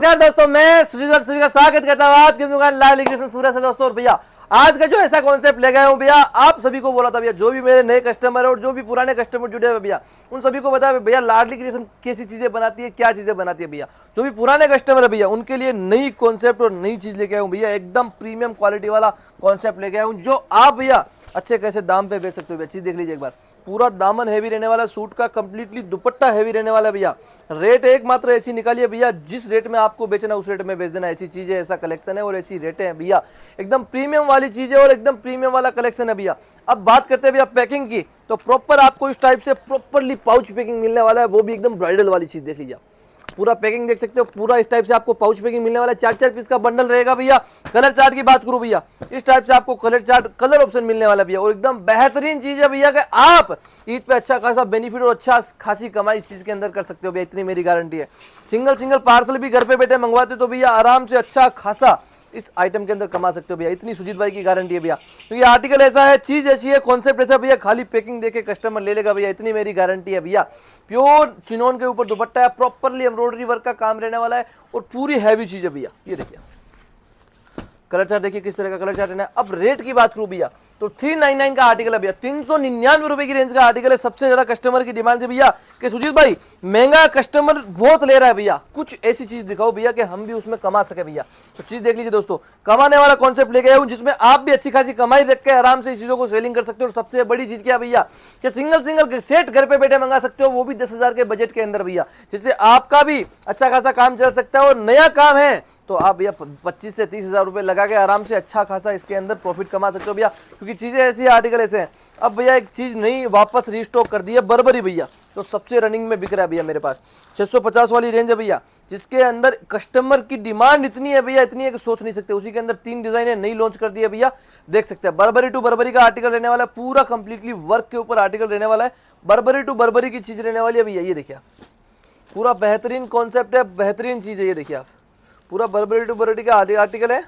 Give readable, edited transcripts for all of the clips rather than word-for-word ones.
नमस्कार दोस्तों, मैं सुजीत आप सभी का स्वागत करता हूँ आपकी दुकान लाल इलेक्ट्रिशियन सूरत से। दोस्तों और भैया, आज का जो ऐसा कॉन्सेप्ट ले गया हूँ भैया, आप सभी को बोला था भैया, जो भी मेरे नए कस्टमर है और जो भी पुराने कस्टमर जुड़े हुए भैया, उन सभी को बता भैया लाडली क्रिएशन कैसी चीजें बनाती है, क्या चीजें बनाती है भैया। जो भी पुराने कस्टमर है भैया, उनके लिए नई कॉन्सेप्ट और नई चीज लेके आया हूँ भैया, एकदम प्रीमियम क्वालिटी वाला कॉन्सेप्ट लेके आया हूँ, जो आप भैया अच्छे कैसे दाम पे बेच सकते हो भैया। चीज देख लीजिए एक बार, पूरा दामन हैवी रहने वाला, सूट का कंप्लीटली दुपट्टा हैवी रहने वाला भैया। रेट एकमात्र ऐसी निकालिए भैया, जिस रेट में आपको बेचना उस रेट में बेच देना। ऐसी चीजें, ऐसा कलेक्शन है और ऐसी रेटें हैं भैया, एकदम प्रीमियम वाली चीजें और एकदम प्रीमियम वाला कलेक्शन है भैया। अब बात करते हैं भैया पैकिंग की, तो प्रॉपर आपको इस टाइप से प्रॉपरली पाउच पैकिंग मिलने वाला है, वो भी एकदम ब्राइडल वाली चीज। देख लीजिए, पूरा पैकिंग देख सकते हो, पूरा इस टाइप से आपको पाउच पैकिंग मिलने वाला है। 4-4 पीस का बंडल रहेगा भैया। कलर चार्ट की बात करूं भैया, इस टाइप से आपको कलर चार्ट, कलर ऑप्शन मिलने वाला भैया, और एकदम बेहतरीन चीज है भैया कि आप ईद पे अच्छा खासा बेनिफिट और अच्छा खासी कमाई इस चीज के अंदर कर सकते हो भैया, इतनी मेरी गारंटी है। सिंगल पार्सल भी घर पे बैठे मंगवाते तो भैया आराम से अच्छा खासा इस आइटम के अंदर कमा सकते हो भैया, इतनी सुजीत भाई की गारंटी है भैया। क्योंकि आर्टिकल ऐसा है, चीज ऐसी है, कॉन्सेप्ट ऐसा भैया, खाली पैकिंग देके कस्टमर ले लेगा भैया, इतनी मेरी गारंटी है भैया। प्योर चिनोन के ऊपर दुपट्टा है, प्रॉपरली एम्ब्रॉयडरी वर्क का काम रहने वाला है और पूरी हैवी चीज है भैया। ये देखिए कलर चार्ट, देखिए किस तरह का कलर चार्ट है। अब रेट की बात करूं भैया, तो 399 का आर्टिकल है भैया, 399 रुपए की रेंज का आर्टिकल है। सबसे ज्यादा कस्टमर की डिमांड है भैया कि सुजीत भाई महंगा कस्टमर बहुत ले रहा है भैया, कुछ ऐसी चीज दिखाओ भैया कि हम भी उसमें कमा सके भैया। तो चीज देख लीजिए दोस्तों, कमाने वाला कॉन्सेप्ट लेके आया हूं, जिसमें आप भी अच्छी खासी कमाई रख के आराम से इस चीजों को सेलिंग कर सकते हो। और सबसे बड़ी चीज क्या भैया कि सिंगल सेट घर पे बैठे मंगा सकते हो, वो भी 10,000 के बजट के अंदर भैया, जिससे आपका भी अच्छा खासा काम चल सकता है। और नया काम है तो आप भैया 25 से 30,000 रुपए लगा के आराम से अच्छा खासा इसके अंदर प्रॉफिट कमा सकते हो भैया, क्योंकि चीजें ऐसी, आर्टिकल ऐसे हैं। अब भैया एक चीज नई वापस रीस्टॉक कर दी है, बर्बरी भैया, तो सबसे रनिंग में बिक रहा है भैया मेरे पास। 650 वाली रेंज है भैया, जिसके अंदर कस्टमर की डिमांड इतनी है भैया, इतनी है कि सोच नहीं सकते। उसी के अंदर 3 डिजाइन है, नई लॉन्च कर दी है भैया, देख सकते हैं। बर्बरी टू बर्बरी का आर्टिकल रहने वाला है, पूरा कंप्लीटली वर्क के ऊपर आर्टिकल रहने वाला है। बर्बरी टू बर्बरी की चीज रहने वाली है भैया। ये देखिए पूरा बेहतरीन कॉन्सेप्ट है, बेहतरीन चीज है। ये देखिए आप, पूरा बर्बरी टू बर्बरी का आर्टिकल है,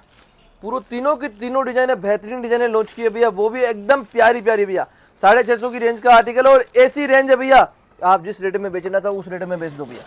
पूरा तीनों की तीनों डिजाइन है, बेहतरीन डिजाइन लॉन्च की है भैया, वो भी एकदम प्यारी प्यारी भैया। 650 की रेंज का आर्टिकल है और ऐसी रेंज है भैया, आप जिस रेट में बेचना था उस रेट में बेच दो भैया।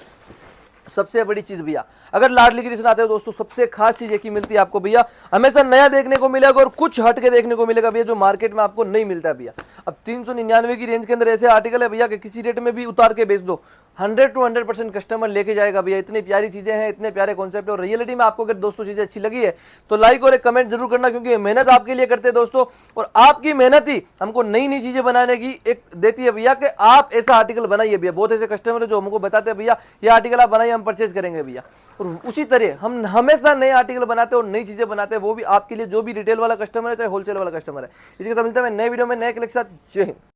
सबसे बड़ी चीज भैया, अगर लाडली क्रिएशन आते हो दोस्तों, सबसे खास चीज एक ही मिलती है आपको भैया, हमेशा नया देखने को मिलेगा और कुछ हट के देखने को मिलेगा भैया, जो मार्केट में आपको नहीं मिलता है भैया। अब 399 की रेंज के अंदर ऐसे आर्टिकल है भैया कि किसी रेट में भी उतार के बेच दो, 100 to 100% कस्टमर लेके जाएगा भैया। इतनी प्यारी चीजें हैं, इतने प्यारे कॉन्सेप्ट। और रियलिटी में आपको अगर दोस्तों चीजें अच्छी लगी है तो लाइक और एक कमेंट जरूर करना, क्योंकि मेहनत आपके लिए करते हैं दोस्तों, और आपकी मेहनत ही हमको नई नई चीजें बनाने की एक देती है भैया, कि आप ऐसा आर्टिकल बनाइए भैया। बहुत ऐसे कस्टमर है जो हमको बताते हैं भैया ये आर्टिकल आप बनाइए, हम परचेज करेंगे भैया। और उसी तरह हम हमेशा नए आर्टिकल बनाते हैं और नई चीजें बनाते हैं, वो भी आपके लिए, जो भी रिटेल वाला कस्टमर है चाहे होलसेल वाला कस्टमर है। इसी के साथ मिलता है नए वीडियो में नए कलेक्शन। जय हिंद।